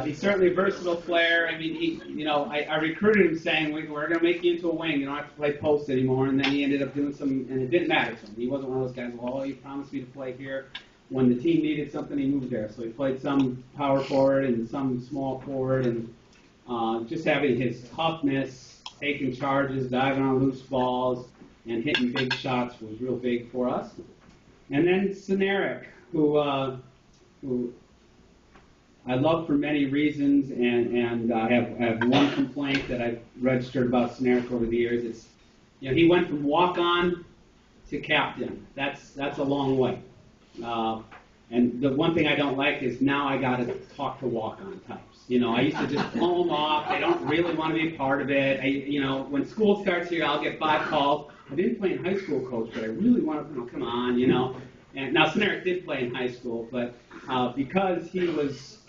He's certainly a versatile player. I mean, I recruited him saying we're going to make you into a wing. You don't have to play post anymore. And then he ended up doing some, and it didn't matter to him. He wasn't one of those guys. Well, you promised me to play here. When the team needed something, he moved there. So he played some power forward and some small forward, and just having his toughness, taking charges, diving on loose balls, and hitting big shots was real big for us. And then Cynerick, who I love for many reasons, and I have one complaint that I've registered about Cynerick over the years. It's, he went from walk-on to captain. That's a long way. And the one thing I don't like is now I got to talk to walk-on types. I used to just pull them off. They don't really want to be a part of it. When school starts here, I'll get 5 calls. I didn't play in high school, coach, but I really want to, come on, And now Cynerick did play in high school, but because he was,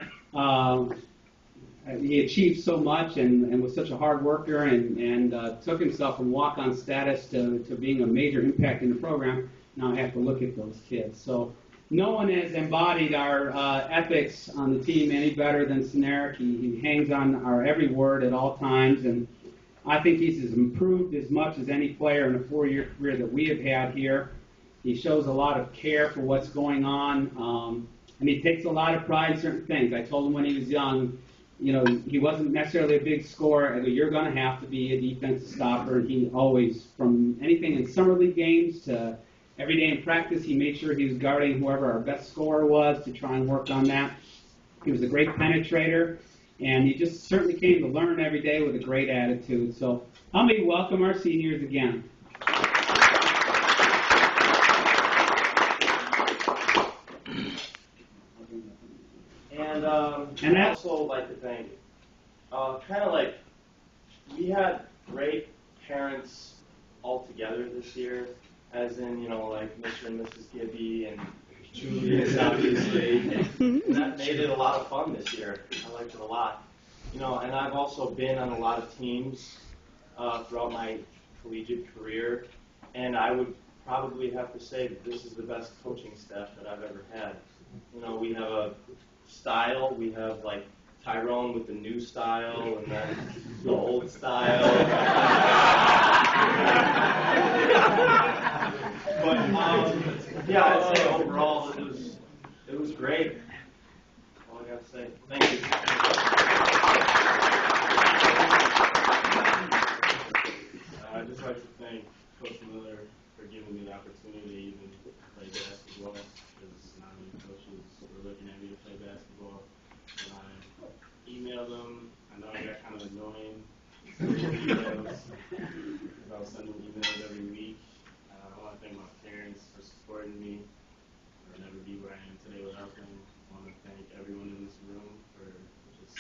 he achieved so much and was such a hard worker and took himself from walk-on status to being a major impact in the program, now I have to look at those kids. So no one has embodied our ethics on the team any better than Cynerick. He hangs on our every word at all times, and I think he's improved as much as any player in a 4-year career that we have had here. He shows a lot of care for what's going on, and he takes a lot of pride in certain things. I told him when he was young, he wasn't necessarily a big scorer. You're going to have to be a defensive stopper. And he always, from anything in summer league games to every day in practice, he made sure he was guarding whoever our best scorer was to try and work on that. He was a great penetrator, and he just certainly came to learn every day with a great attitude. So help me welcome our seniors again. And I'd also like to thank, we had great parents all together this year, as in, Mr. and Mrs. Gibby and Julius, obviously. And that made it a lot of fun this year. I liked it a lot. And I've also been on a lot of teams throughout my collegiate career, and I would probably have to say that this is the best coaching staff that I've ever had. We have a style. We have Tyrone with the new style, and then the old style. But I'd say overall it was great. That's all I got to say. Thank you. I'd just like to thank Coach Miller for giving me the opportunity to even play basketball, because not many coaches were looking at me to play basketball. And I emailed them. I know I got kind of annoying emails, because I was sending emails every week. I want to thank my parents for supporting me. I'll never be where I am today without them. I want to thank everyone in this room for just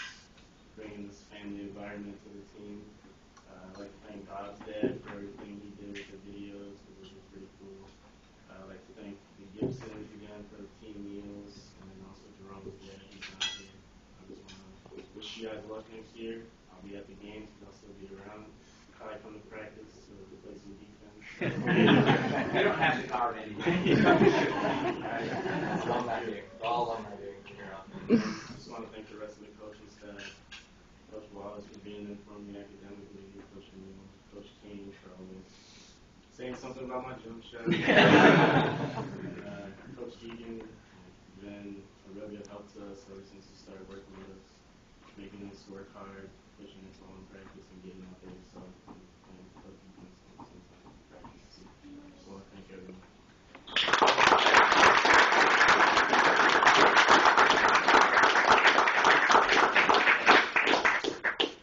bringing this family environment to the team. I'd like to thank Bob's dad for everything he did with the videos. It was just pretty cool. I'd like to thank the Gibsons again for the team meals, and then also Jerome's dad. He's not here. I just want to wish you guys luck next year. I'll be at the games, but I'll still be around. Probably come to practice to play some defense. We don't have to guard anymore. It's all my doing. It's all on my doing from here on. I just want to thank the rest of the coaching staff. Coach Wallace for being there for me academically, Coach Neal, Coach King for always saying something about my jump shot. Coach Egan has been a real good help to us ever since he started working with us, making us work hard, pushing us all in practice and getting out